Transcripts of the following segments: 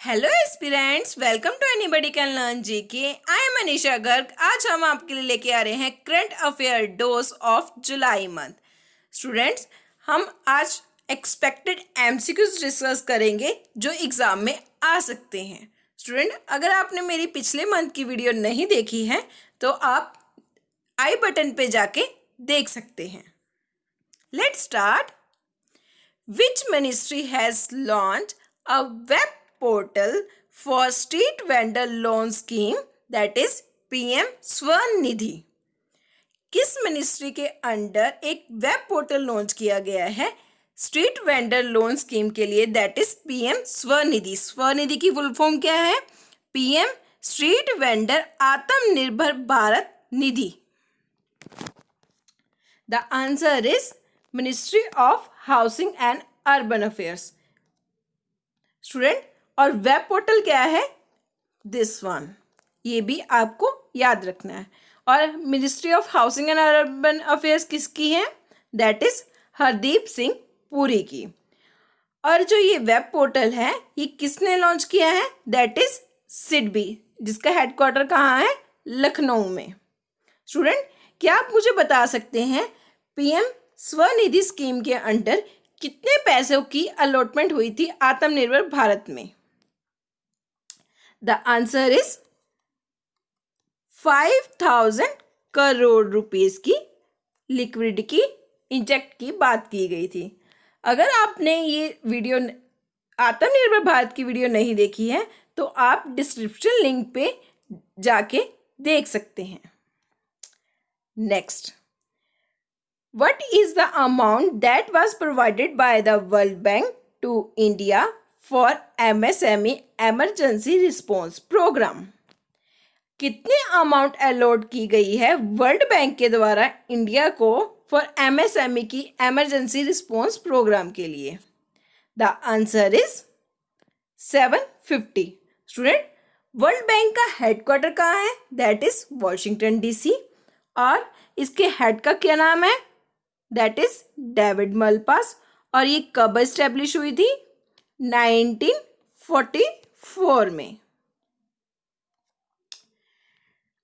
Hello aspirants, welcome to anybody can learn GK. I am Anisha Garg. आज हम आपके लिए लेके आ रहे हैं current affair dose of July month. Students, हम आज एक्सपेक्टेड एमसीक्यूज डिस्कस करेंगे जो एग्जाम में आ सकते हैं। स्टूडेंट, अगर आपने मेरी पिछले मंथ की वीडियो नहीं देखी है तो आप आई बटन पे जाके देख सकते हैं। Let's start. Which ministry has launched a web portal for street vendor loan scheme, that is PM Swanidhi? किस मिनिस्ट्री के अंडर एक वेब पोर्टल लॉन्च किया गया है स्ट्रीट वेंडर लोन स्कीम के लिए, that is PM Swanidhi. Swanidhi की फुल फॉर्म क्या है? PM street vendor Atmanirbhar Bharat Nidhi. The answer is ministry of housing and urban affairs. Student, और वेब पोर्टल क्या है? दिस वन, ये भी आपको याद रखना है। और ministry of housing and urban affairs किसकी है? दैट इज हरदीप सिंह पुरी की। और जो ये वेब पोर्टल है ये किसने लॉन्च किया है? दैट इज सिडबी, जिसका हेडक्वार्टर कहाँ है? लखनऊ में। स्टूडेंट, क्या आप मुझे बता सकते हैं पीएम स्वनिधि स्कीम के अंडर कितने पैसों की अलॉटमेंट हुई थी आत्मनिर्भर भारत में? The answer is 5,000 crore rupees की लिक्विडिटी की इंजेक्ट की बात की गई थी। अगर आपने ये वीडियो आत्मनिर्भर भारत की वीडियो नहीं देखी है तो आप डिस्क्रिप्शन लिंक पे जाके देख सकते हैं। Next, what is the amount that was provided by the World Bank to India for MSME Emergency Response Program? कितने अमाउंट अलॉट की गई है वर्ल्ड बैंक के द्वारा इंडिया को फॉर MSME की एमरजेंसी रिस्पॉन्स प्रोग्राम के लिए? The answer is 750। Student, world bank का हेडक्वार्टर कहाँ है? That is Washington DC. और इसके हेड का क्या नाम है? That is David Malpass. और ये कब एस्टेब्लिश हुई थी? 1944 में।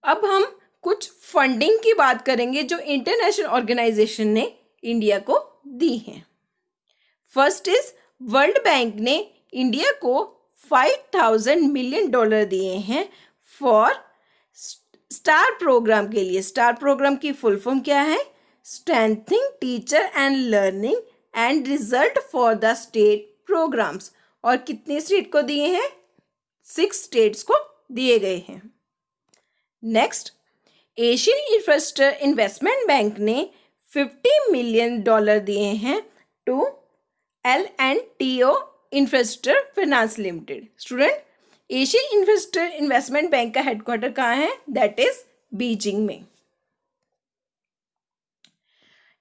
अब हम कुछ फंडिंग की बात करेंगे जो इंटरनेशनल ऑर्गेनाइजेशन ने इंडिया को दी हैं। फर्स्ट इज वर्ल्ड बैंक ने इंडिया को 5,000 मिलियन डॉलर दिए हैं फॉर स्टार प्रोग्राम के लिए। स्टार प्रोग्राम की फुल फॉर्म क्या है? Strengthening teacher and learning and result for the state programmes. और कितनी स्टेट को दिए हैं? 6 स्टेट्स को दिए गए हैं। Next, Asian Infrastructure Investment Bank ने 50 मिलियन डॉलर दिए हैं to L&TO infrastructure finance limited. Student, Asian Infrastructure Investment Bank का हेडक्वार्टर कहाँ है? दैट इज बीजिंग में।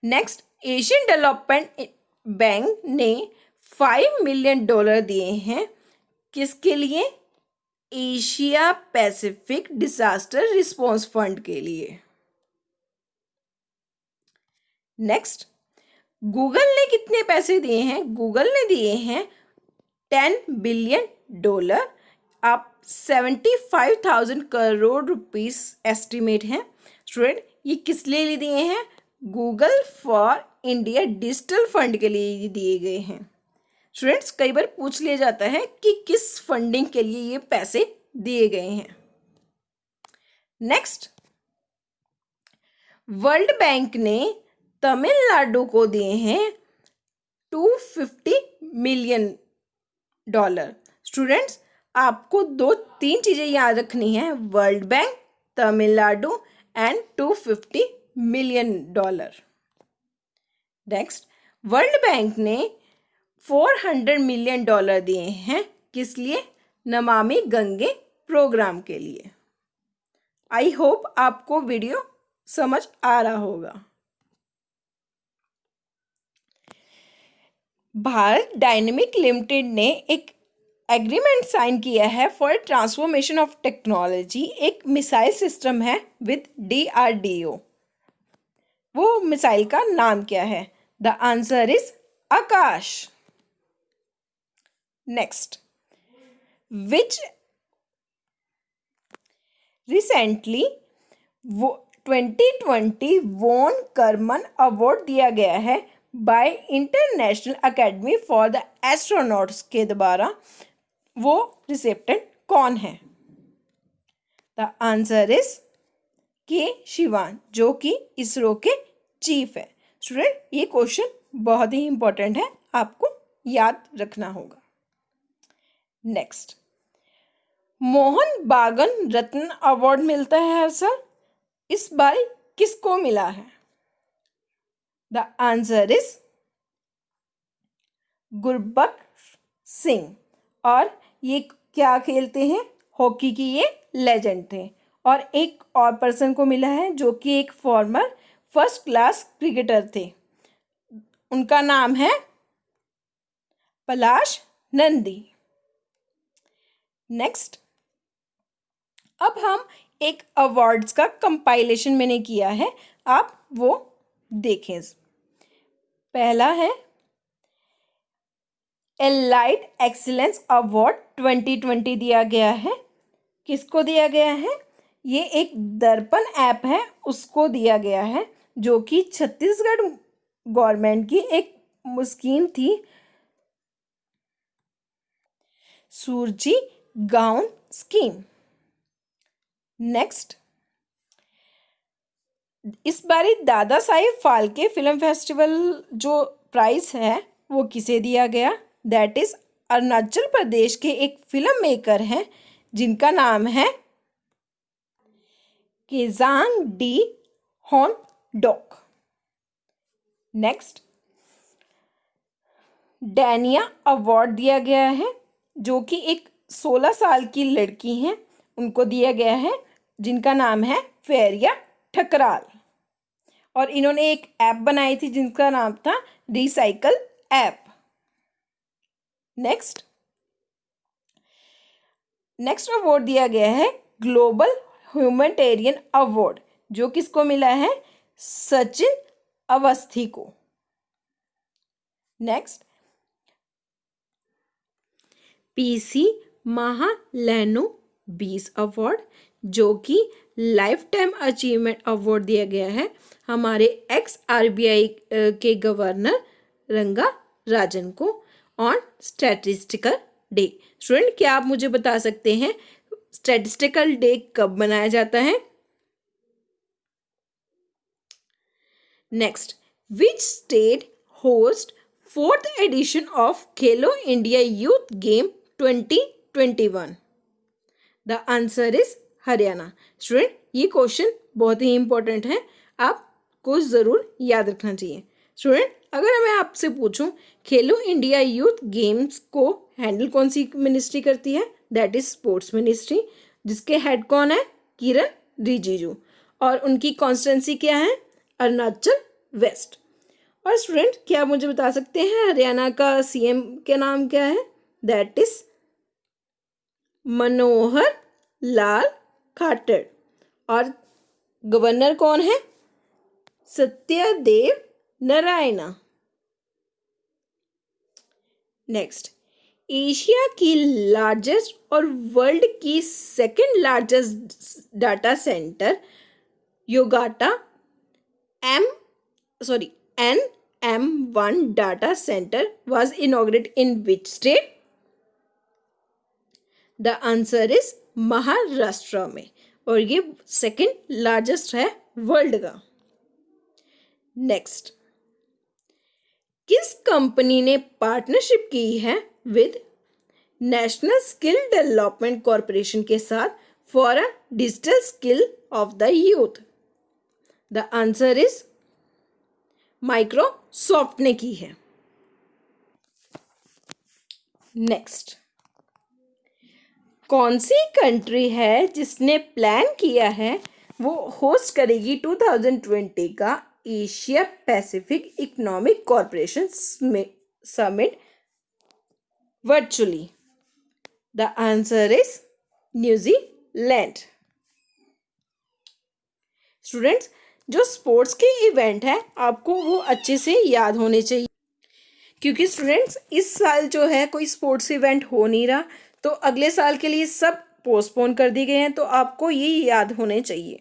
नेक्स्ट, एशियन डेवलपमेंट बैंक ने 5 मिलियन डॉलर दिए हैं किसके लिए? Asia Pacific disaster response fund के लिए। नेक्स्ट, गूगल ने कितने पैसे दिए हैं? गूगल ने दिए हैं 10 बिलियन डॉलर। आप 75,000 करोड़ रुपीस एस्टिमेट हैं। स्टूडेंट, ये किस लिए दिए हैं? Google for India digital fund के लिए दिए गए हैं। स्टूडेंट्स, कई बार पूछ लिया जाता है कि किस फंडिंग के लिए ये पैसे दिए गए हैं। नेक्स्ट, वर्ल्ड बैंक ने तमिलनाडु को दिए हैं 250 मिलियन डॉलर। स्टूडेंट्स, आपको 2-3 चीजें याद रखनी है: world bank, Tamil Nadu and 250 million dollar. Next, world bank ने 400 मिलियन डॉलर दिए हैं किस लिए? नमामि गंगे प्रोग्राम के लिए। आई होप आपको वीडियो समझ आ रहा होगा। भारत डायनेमिक लिमिटेड ने एक एग्रीमेंट साइन किया है फॉर ट्रांसफॉर्मेशन ऑफ टेक्नोलॉजी। एक मिसाइल सिस्टम है विद DRDO। वो मिसाइल का नाम क्या है? The answer is Akash. Next, which recently वो 2020 वॉन करमन अवार्ड दिया गया है bye international academy for the astronauts के द्वारा। वो रिसेप्टेंट कौन है? द आंसर इज के शिवान, जो कि इसरो के चीफ है। स्टूडेंट, ये क्वेश्चन बहुत ही इंपॉर्टेंट है, आपको याद रखना होगा। नेक्स्ट, मोहन बागन रत्न अवार्ड मिलता है हर साल, इस बार किसको मिला है? The answer is Gurbaksh Singh, और ये क्या खेलते हैं? हॉकी की ये लेजेंड थे। और एक और पर्सन को मिला है जो कि एक फॉर्मर फर्स्ट क्लास क्रिकेटर थे, उनका नाम है पलाश नंदी। नेक्स्ट, अब हम एक अवार्ड्स का कंपाइलेशन मैंने किया है, आप वो देखें। पहला है एलाइड एक्सीलेंस अवार्ड 2020 दिया गया है। किसको दिया गया है? ये एक दर्पण ऐप है, उसको दिया गया है, जो कि छत्तीसगढ़ गवर्नमेंट की एक स्कीम थी, सूरजी गाउन स्कीम। नेक्स्ट, इस बारी दादा साहिब फाल्के फिल्म फेस्टिवल जो प्राइज है वो किसे दिया गया? दैट इज अरुणाचल प्रदेश के एक फिल्म मेकर हैं जिनका नाम है केजांग डी होनडोक। नेक्स्ट, डैनिया अवार्ड दिया गया है, जो कि एक 16 साल की लड़की हैं, उनको दिया गया है, जिनका नाम है फेरिया ठकराल, और इन्होंने एक ऐप बनाई थी जिनका नाम था रिसाइकल ऐप। नेक्स्ट अवार्ड दिया गया है ग्लोबल ह्यूमैनिटेरियन अवार्ड, जो किसको मिला है? सचिन अवस्थी को। नेक्स्ट, पीसी महालैनो 20 अवार्ड, जो कि लाइफ टाइम अचीवमेंट अवार्ड दिया गया है हमारे एक्स आरबीआई के गवर्नर रंगा राजन को ऑन स्टैटिस्टिकल डे। स्टूडेंट, क्या आप मुझे बता सकते हैं स्टैटिस्टिकल डे कब मनाया जाता है? Next, which state host 4th edition of Khelo India youth game 2021? The answer is Haryana. Student, ये क्वेश्चन बहुत ही इंपॉर्टेंट है, आपको ज़रूर याद रखना चाहिए। स्टूडेंट, अगर मैं आपसे पूछूं खेलो इंडिया यूथ गेम्स को हैंडल कौन सी मिनिस्ट्री करती है? दैट इज स्पोर्ट्स मिनिस्ट्री, जिसके हेड कौन है? किरण रिजिजू, और उनकी कॉन्स्टिट्यूंसी क्या है? अरुणाचल वेस्ट। और स्टूडेंट, क्या आप मुझे बता सकते हैं हरियाणा का सीएम का नाम क्या है? दैट इज मनोहर लाल खट्टर, और गवर्नर कौन है? सत्यदेव नारायणा। नेक्स्ट, एशिया की लार्जेस्ट और वर्ल्ड की सेकंड लार्जेस्ट डाटा सेंटर योगाटा NM1 data center was inaugurated in which state? The answer is Maharashtra में, और ये सेकंड लार्जेस्ट है वर्ल्ड का। नेक्स्ट, किस कंपनी ने पार्टनरशिप की है with national skill development corporation के साथ for a digital skill of the youth? The answer is Microsoft ने की है। नेक्स्ट, कौन सी कंट्री है जिसने प्लान किया है वो होस्ट करेगी 2020 का Asia Pacific Economic corporation summit virtually? The answer is New Zealand. Students, जो स्पोर्ट्स के इवेंट है आपको वो अच्छे से याद होने चाहिए, क्योंकि स्टूडेंट्स इस साल जो है कोई स्पोर्ट्स इवेंट हो नहीं रहा, तो अगले साल के लिए सब पोस्टपोन कर दिए गए हैं, तो आपको ये याद होने चाहिए।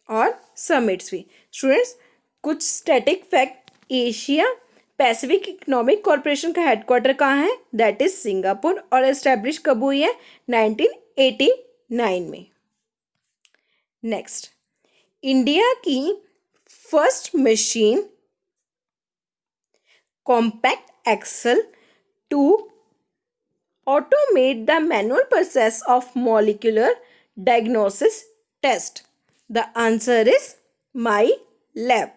और समिट्स भी। स्टूडेंट्स, कुछ static fact, Asia Pacific Economic Corporation का हेडक्वार्टर कहाँ है? That is Singapore. और एस्टेब्लिश कब हुई है? 1989 में। नेक्स्ट, इंडिया की first machine compact axle to automate the manual process of molecular diagnosis test. The answer is my lab.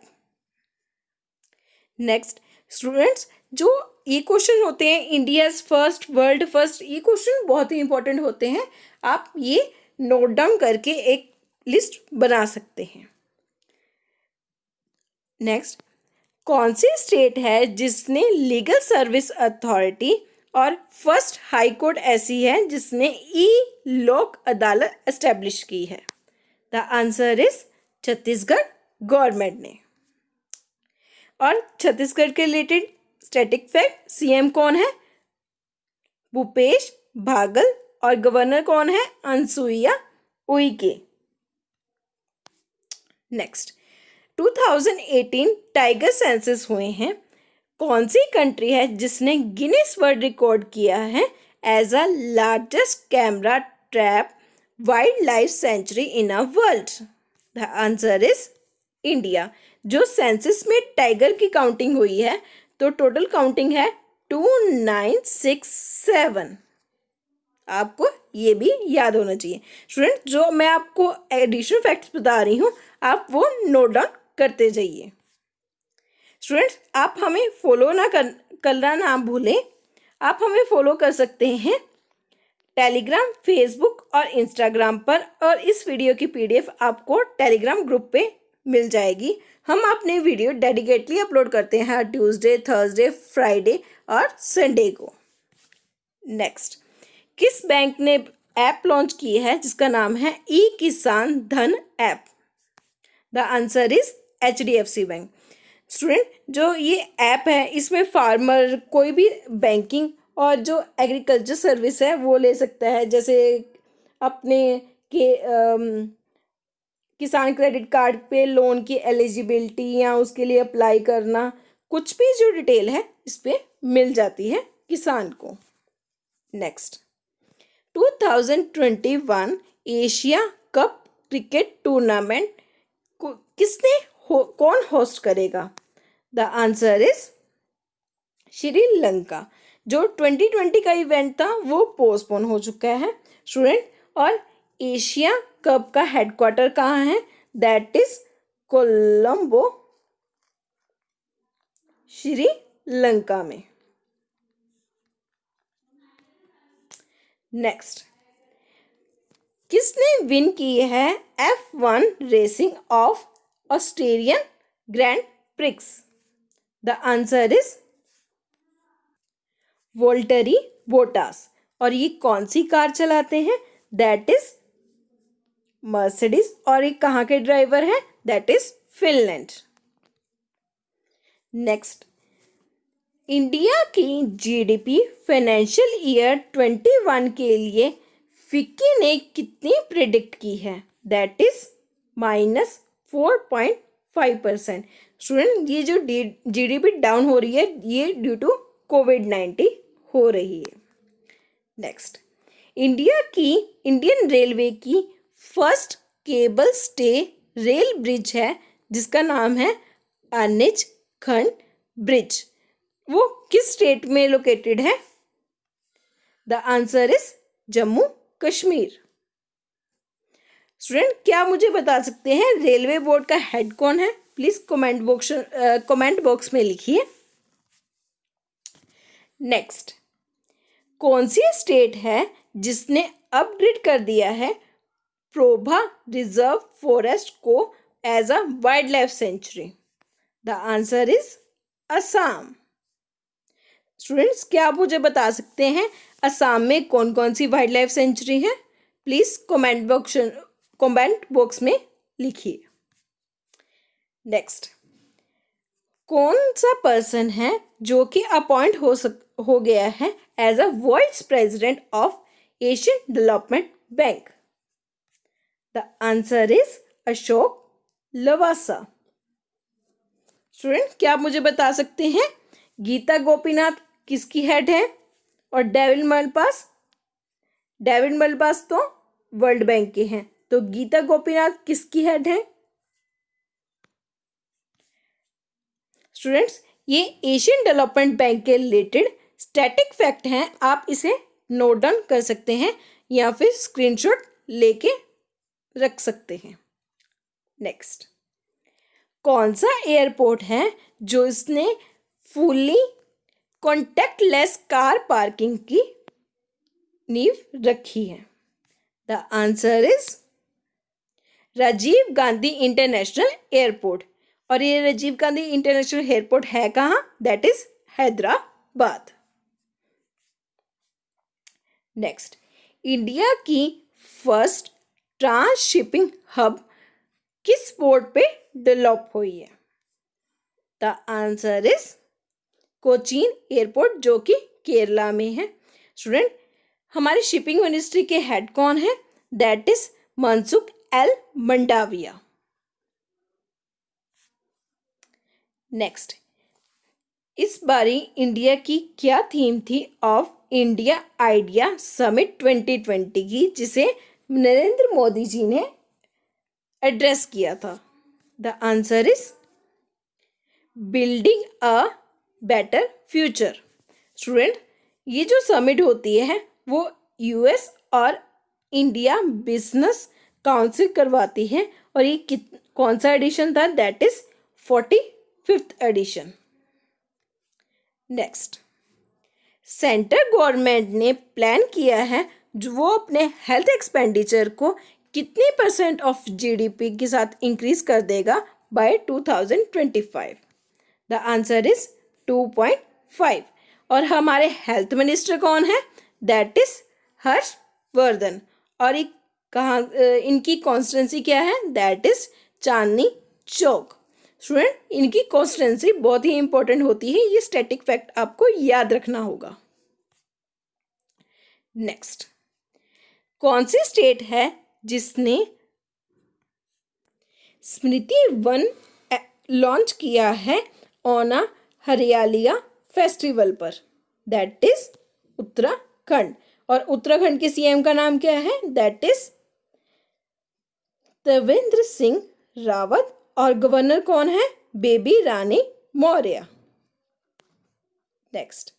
Next, students, जो ये क्वेश्चन होते हैं इंडियाज फर्स्ट, वर्ल्ड फर्स्ट, ये क्वेश्चन बहुत ही इंपॉर्टेंट होते हैं। आप ये नोट डाउन करके एक लिस्ट बना सकते हैं। नेक्स्ट, कौन सी स्टेट है जिसने लीगल सर्विस अथॉरिटी और फर्स्ट हाई कोर्ट ऐसी है जिसने ई लोक अदालत एस्टेब्लिश की है? The answer is Chhattisgarh government ने। और छत्तीसगढ़ के रिलेटेड स्टैटिक फैक्ट, सीएम कौन है? भूपेश भागल। और गवर्नर कौन है? Anusuiya Uikey. Next, 2018 tiger census हुए हैं। कौन सी कंट्री है जिसने गिनीज वर्ल्ड रिकॉर्ड किया है as a largest camera trap wildlife sanctuary in a world? The answer is India. जो सेंसस में टाइगर की काउंटिंग हुई है, तो टोटल काउंटिंग है 2967। आपको ये भी याद होना चाहिए। स्टूडेंट, जो मैं आपको एडिशनल फैक्ट्स बता रही हूँ, आप वो नोट डाउन करते जाइए। स्टूडेंट्स, आप हमें फॉलो करना ना भूलें। आप हमें फॉलो कर सकते हैं टेलीग्राम, फेसबुक और इंस्टाग्राम पर। और इस वीडियो की पीडीएफ आपको टेलीग्राम ग्रुप पे मिल जाएगी। हम अपने वीडियो डेडिकेटली अपलोड करते हैं ट्यूसडे, थर्सडे, फ्राइडे और संडे को। नेक्स्ट, किस बैंक ने ऐप लॉन्च की है जिसका नाम है ई किसान धन app? The answer is HDFC bank. Student, जो ये ऐप है इसमें फार्मर कोई भी बैंकिंग और जो एग्रीकल्चर सर्विस है वो ले सकता है, जैसे अपने के किसान क्रेडिट कार्ड पे लोन की एलिजिबिलिटी या उसके लिए अप्लाई करना, कुछ भी जो डिटेल है इस पे मिल जाती है किसान को। Next, 2021 Asia cup cricket tournament कौन होस्ट करेगा? The answer is Sri Lanka. जो 2020 का इवेंट था वो पोस्टपोन हो चुका है स्टूडेंट। और एशिया कप का हेडक्वार्टर कहाँ है? दैट इज कोलंबो, श्रीलंका में। नेक्स्ट, किसने विन की है F1 racing of Australian grand prix? The answer is Valtteri Bottas. और ये कौन सी कार चलाते हैं? That is Mercedes. और ये कहाँ के ड्राइवर हैं? That is Finland. Next, India की जीडीपी फाइनेंशियल ईयर 21 के लिए फिक्की ने कितनी प्रिडिक्ट की है? That is -4.5%। स्टूडेंट, ये जो जीडीपी डाउन हो रही है ये ड्यू टू कोविड-19 हो रही है। नेक्स्ट, इंडियन रेलवे की first cable stay rail bridge है जिसका नाम है अनिज खंड ब्रिज। वो किस स्टेट में लोकेटेड है? The answer is Jammu Kashmir. Student, क्या मुझे बता सकते हैं रेलवे बोर्ड का हेड कौन है? प्लीज कमेंट बॉक्स में लिखिए। नेक्स्ट, कौन सी स्टेट है जिसने अपग्रेड कर दिया है प्रोभा रिजर्व फॉरेस्ट को as a wildlife sanctuary? The answer is Assam. Students, क्या आप मुझे बता सकते हैं असम में कौन कौन सी वाइल्ड लाइफ सेंचुरी है? प्लीज कमेंट बॉक्स में लिखिए। नेक्स्ट, कौन सा पर्सन है जो कि अपॉइंट हो गया है as a vice president of Asian Development Bank? The answer is Ashok Lavasa. Student, क्या आप मुझे बता सकते हैं गीता गोपीनाथ किसकी हेड है और डेविड मलपास तो वर्ल्ड बैंक के हैं, तो गीता गोपीनाथ किसकी हेड है? स्टूडेंट्स, ये एशियन डेवलपमेंट बैंक के रिलेटेड स्टैटिक फैक्ट हैं, आप इसे नोट डाउन कर सकते हैं या फिर स्क्रीनशॉट लेके रख सकते हैं। नेक्स्ट, कौन सा एयरपोर्ट है जो इसने फुली कॉन्टैक्टलेस कार पार्किंग की नींव रखी है? The answer is Rajiv Gandhi international airport. और ये राजीव गांधी इंटरनेशनल एयरपोर्ट है कहाँ? That is Hyderabad. Next, India की फर्स्ट ट्रांसशिपिंग हब किस पोर्ट पे डेवलप हुई है? The answer is Cochin airport, जो कि केरला में है। स्टूडेंट, हमारे शिपिंग मिनिस्ट्री के हेड कौन है? That is Mansukh L Mandaviya. Next, इस बारी इंडिया की क्या थीम थी ऑफ इंडिया आइडिया समिट 2020 की, जिसे नरेंद्र मोदी जी ने एड्रेस किया था? The answer is building a better future. Student, ये जो समिट होती है वो यूएस और इंडिया बिजनेस काउंसिल करवाती है, और ये कौन सा एडिशन था? That is 45th edition. Next, central government ने प्लान किया है जो वो अपने हेल्थ एक्सपेंडिचर को कितनी % ऑफ जीडीपी के साथ इंक्रीज कर देगा बाय 2025? The answer is 2.5। और हमारे हेल्थ मिनिस्टर कौन है? That is Harshvardhan. और इनकी कॉन्स्टिट्यूंसी क्या है? That is Chandni Chowk. Student, इनकी कॉन्स्टिट्यूंसी बहुत ही इंपॉर्टेंट होती है, ये स्टैटिक फैक्ट आपको याद रखना होगा। नेक्स्ट, कौन सी स्टेट है जिसने स्मृति वन लॉन्च किया है ऑन अ हरियालिया फेस्टिवल पर? That is Uttarakhand. और उत्तराखंड के सीएम का नाम क्या है? That is Trivendra Singh Rawat. और गवर्नर कौन है? Baby Rani Maurya. Next,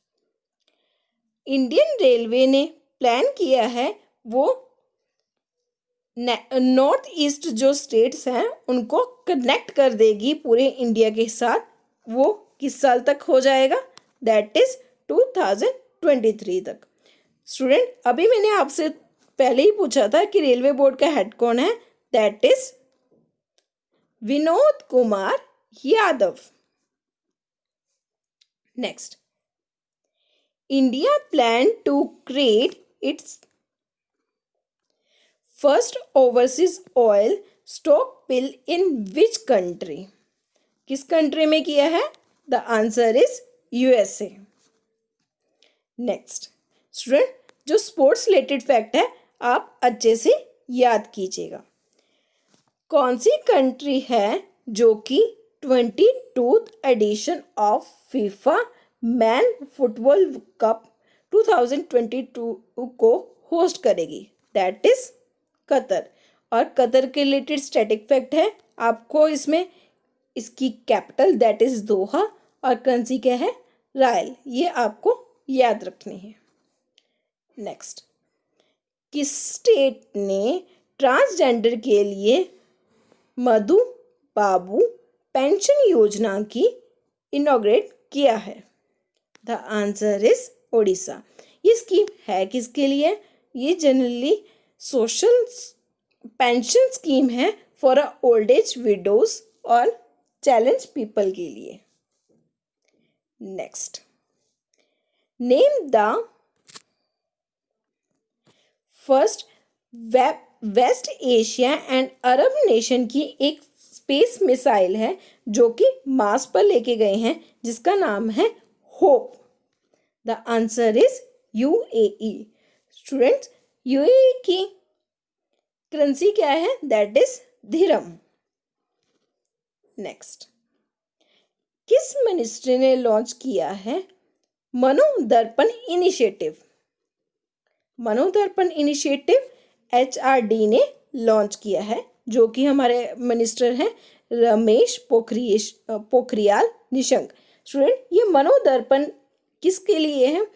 Indian railway ने प्लान किया है वो नॉर्थ ईस्ट जो स्टेट्स हैं उनको कनेक्ट कर देगी पूरे इंडिया के साथ। वो किस साल तक हो जाएगा? दैट इज 2023 तक। स्टूडेंट, अभी मैंने आपसे पहले ही पूछा था कि रेलवे बोर्ड का हेड कौन है? That is Vinod Kumar Yadav. Next, India plan to create its first overseas oil stockpile in which country? किस कंट्री में किया है? The answer is USA. Next, student, जो स्पोर्ट्स रिलेटेड फैक्ट है आप अच्छे से याद कीजिएगा। कौन सी कंट्री है जो कि 22th edition of FIFA men football cup 2022 को होस्ट करेगी? That is Qatar. और कतर के रिलेटेड स्टैटिक फैक्ट है आपको इसमें, इसकी कैपिटल दैट इज दोहा और करेंसी क्या है? रायल। ये आपको याद रखनी है। नेक्स्ट, किस स्टेट ने ट्रांसजेंडर के लिए मधु बाबू पेंशन योजना की इनॉग्रेट किया है? The answer is Odisha. ये स्कीम है किसके लिए? ये जनरली सोशल पेंशन स्कीम है for a old age widows और चैलेंज पीपल के लिए। Next, name the first West Asia and Arab nation की एक स्पेस मिसाइल है जो कि मार्स पर लेके गए हैं, जिसका नाम है hope. The answer is UAE. Students, UAE की करेंसी क्या है? That is dirham. नेक्स्ट, किस मिनिस्ट्री ने लॉन्च किया है Manodarpan initiative? Manodarpan initiative HRD ने लॉन्च किया है, जो कि हमारे मिनिस्टर हैं रमेश पोखरियाल निशंक। स्टूडेंट, ये मनोदर्पण किसके लिए है?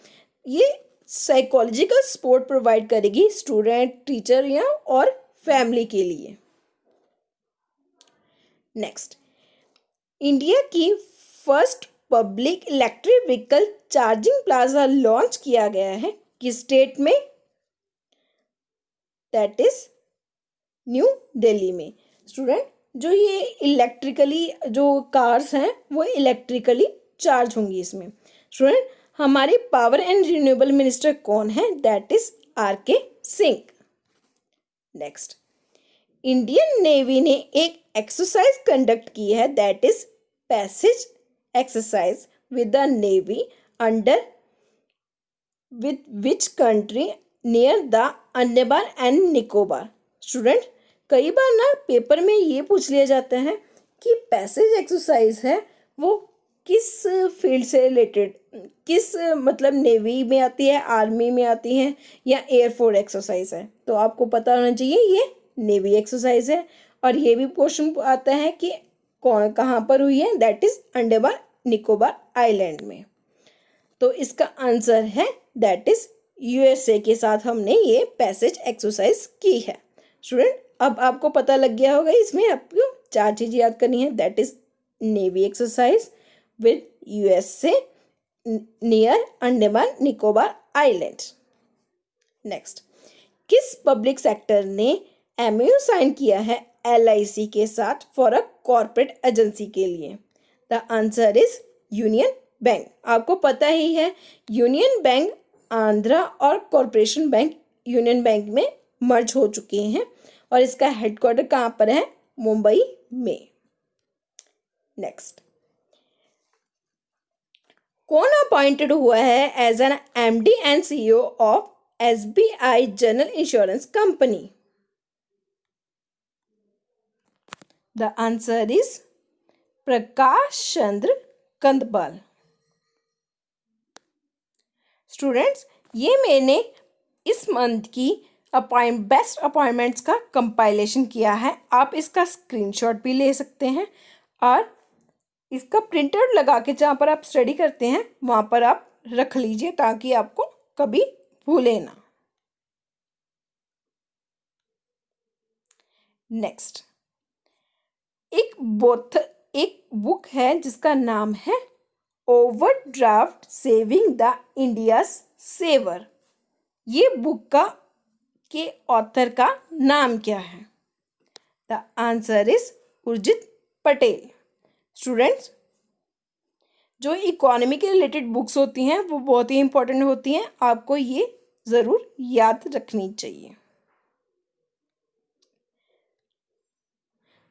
ये साइकोलॉजिकल सपोर्ट प्रोवाइड करेगी स्टूडेंट, टीचर या और फैमिली के लिए। नेक्स्ट, इंडिया की first public electric vehicle charging plaza launch किया गया है किस स्टेट में? दैट इज न्यू दिल्ली में। स्टूडेंट, जो ये इलेक्ट्रिकली जो कार्स हैं वो इलेक्ट्रिकली चार्ज होंगी इसमें। स्टूडेंट, हमारे पावर एंड रिन्यूएबल मिनिस्टर कौन है? That is R K. Singh. Next, Indian navy ने एक एक्सरसाइज कंडक्ट की है, that is passage exercise with the navy under with which country near the Andaman and Nicobar. Student, कई बार ना पेपर में ये पूछ लिया जाता है कि पैसेज एक्सरसाइज है वो किस फील्ड से रिलेटेड, किस मतलब नेवी में आती है, आर्मी में आती है या एयरफोर्स एक्सरसाइज है। तो आपको पता होना चाहिए ये नेवी एक्सरसाइज है। और ये भी क्वेश्चन आता है कि कौन कहाँ पर हुई है? That is Andaman Nicobar island में। तो इसका आंसर है दैट इज यूएसए के साथ हमने ये पैसेज एक्सरसाइज की है। स्टूडेंट, अब आपको पता लग गया होगा इसमें आपको 4 चीज़ याद करनी है, that is navy exercise with USA near Andaman Nicobar island. Next, किस पब्लिक सेक्टर ने एमओयू साइन किया है एलआईसी के साथ फॉर अ कॉर्पोरेट एजेंसी के लिए? The answer is union bank. आपको पता ही है यूनियन बैंक आंध्रा और कॉर्पोरेशन बैंक यूनियन बैंक में मर्ज हो चुके हैं और इसका हेडक्वार्टर कहाँ पर है? मुंबई में। नेक्स्ट, कौन अपॉइंटेड हुआ है as an MD and CEO of SBI general insurance company? The answer is Prakash Chandra Kandpal. Students, ये मैंने इस मंथ की बेस्ट अपॉइंटमेंट्स का कंपाइलेशन किया है। आप इसका स्क्रीनशॉट भी ले सकते हैं और इसका प्रिंट आउट लगा के जहाँ पर आप स्टडी करते हैं वहाँ पर आप रख लीजिए ताकि आपको कभी भूले ना। नेक्स्ट, एक बुक है जिसका नाम है overdraft saving the India's saver. ये बुक के ऑथर का नाम क्या है? The answer is Urjit Patel. Students, जो इकोनॉमी के रिलेटेड बुक्स होती हैं वो बहुत ही इंपॉर्टेंट होती हैं, आपको ये ज़रूर याद रखनी चाहिए।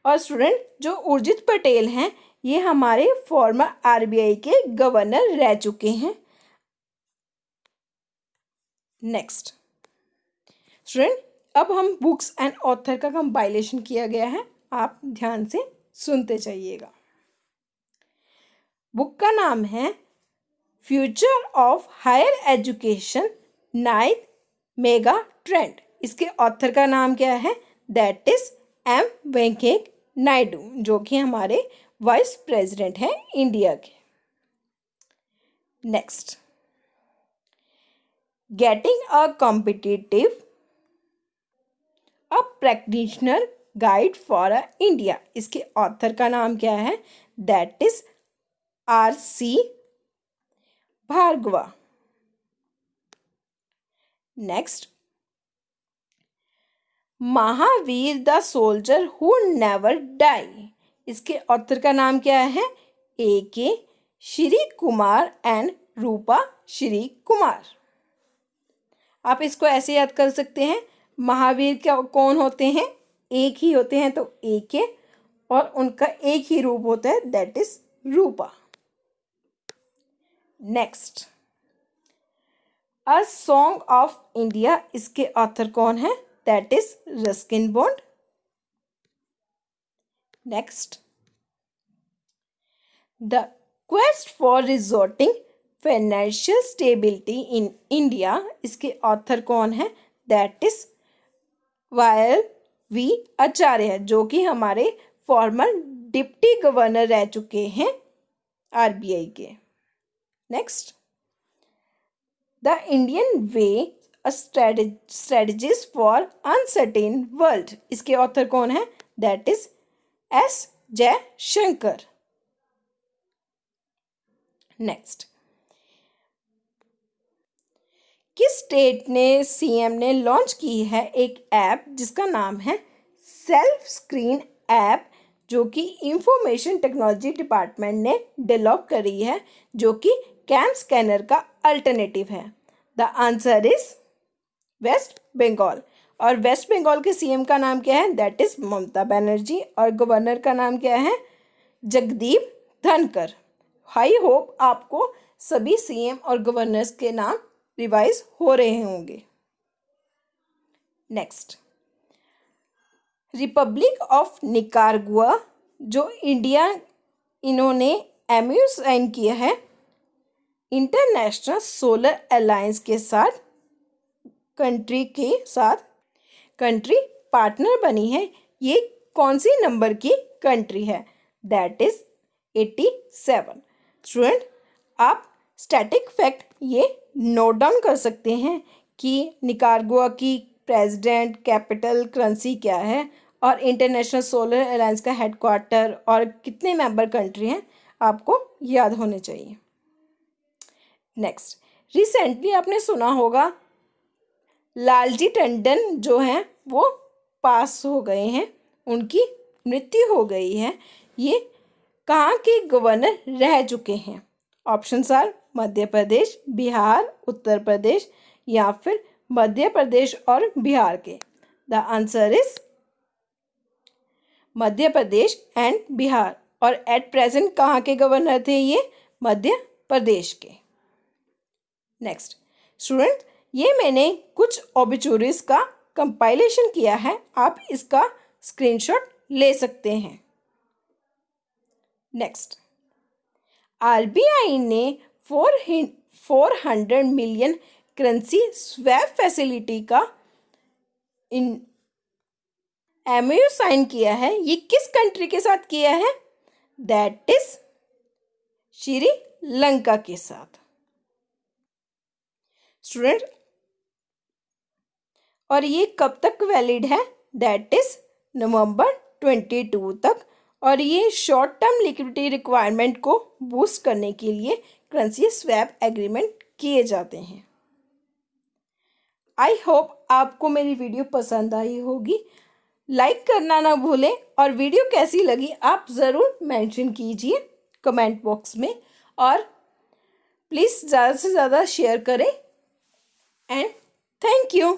और स्टूडेंट, जो उर्जित पटेल हैं ये हमारे फॉर्मर आरबीआई के गवर्नर रह चुके हैं। नेक्स्ट, स्टूडेंट, अब हम बुक्स एंड ऑथर का कंपाइलेशन किया गया है, आप ध्यान से सुनते जाइएगा। बुक का नाम है future of higher education 9th mega trend. इसके ऑथर का नाम क्या है? That is M Venkaiah Naidu, जो कि हमारे वाइस प्रेसिडेंट हैं इंडिया के। Next, getting a competitive a practitioner guide for India. इसके ऑथर का नाम क्या है? That is R C. Bhargava. Next, Mahavir the soldier who never die. इसके ऑथर का नाम क्या है? ए.के. श्री कुमार एंड रूपा श्री कुमार। आप इसको ऐसे याद कर सकते हैं, महावीर क्या कौन होते हैं? एक ही होते हैं तो ए.के. और उनका एक ही रूप होता है that is Rupa. Next, a song of India, इसके ऑथर कौन है? That is Ruskin Bond. Next, the quest for restoring financial stability in India, इसके ऑथर कौन है? That is Viral V Acharya, जो कि हमारे फॉर्मर डिप्टी गवर्नर रह चुके हैं आरबीआई के। Next, the Indian way a strategies for uncertain world, इसके ऑथर कौन है? That is S Jaishankar. Next, किस स्टेट ने सीएम ने लॉन्च की है एक ऐप जिसका नाम है सेल्फ स्क्रीन ऐप, जो कि इंफॉर्मेशन टेक्नोलॉजी डिपार्टमेंट ने डेवलप करी है, जो कि कैम स्कैनर का अल्टरनेटिव है? The answer is West Bengal. और वेस्ट बंगाल के सीएम का नाम क्या है? That is Mamata Banerjee. और गवर्नर का नाम क्या है? जगदीप धनकर। आई होप आपको सभी सीएम और गवर्नर्स के नाम रिवाइज हो रहे होंगे। नेक्स्ट, रिपब्लिक ऑफ निकारागुआ, जो इंडिया इन्होंने एमयू साइन किया है इंटरनेशनल सोलर अलायंस के साथ, कंट्री पार्टनर बनी है। ये कौन सी नंबर की कंट्री है? That is 87। स्टूडेंट, आप स्टैटिक फैक्ट ये नोट डाउन कर सकते हैं कि निकारागुआ की प्रेसिडेंट, कैपिटल, करेंसी क्या है और इंटरनेशनल सोलर अलायंस का हेडक्वार्टर और कितने मेंबर कंट्री हैं, आपको याद होने चाहिए। नेक्स्ट, रिसेंटली आपने सुना होगा लालजी टंडन जो हैं वो पास हो गए हैं, उनकी मृत्यु हो गई है। ये कहाँ के गवर्नर रह चुके हैं? ऑप्शंस आर मध्य प्रदेश, बिहार, उत्तर प्रदेश या फिर मध्य प्रदेश और बिहार के। The answer is Madhya Pradesh and Bihar. और एट प्रेजेंट कहाँ के गवर्नर थे ये? मध्य प्रदेश के। नेक्स्ट, स्टूडेंट, ये मैंने कुछ ऑबिचुरीज का कंपाइलेशन किया है, आप इसका स्क्रीनशॉट ले सकते हैं। नेक्स्ट, आरबीआई ने 400 मिलियन करेंसी स्वैप फैसिलिटी का एमओयू साइन किया है। ये किस कंट्री के साथ किया है? दैट इज श्रीलंका के साथ। स्टूडेंट, और ये कब तक वैलिड है? दैट इज नवंबर 22 तक। और ये शॉर्ट टर्म लिक्विडिटी रिक्वायरमेंट को बूस्ट करने के लिए करेंसी स्वैप एग्रीमेंट किए जाते हैं। आई होप आपको मेरी वीडियो पसंद आई होगी। लाइक करना ना भूलें और वीडियो कैसी लगी आप ज़रूर मेंशन कीजिए कमेंट बॉक्स में, और प्लीज़ ज़्यादा से ज़्यादा शेयर करें। And thank you.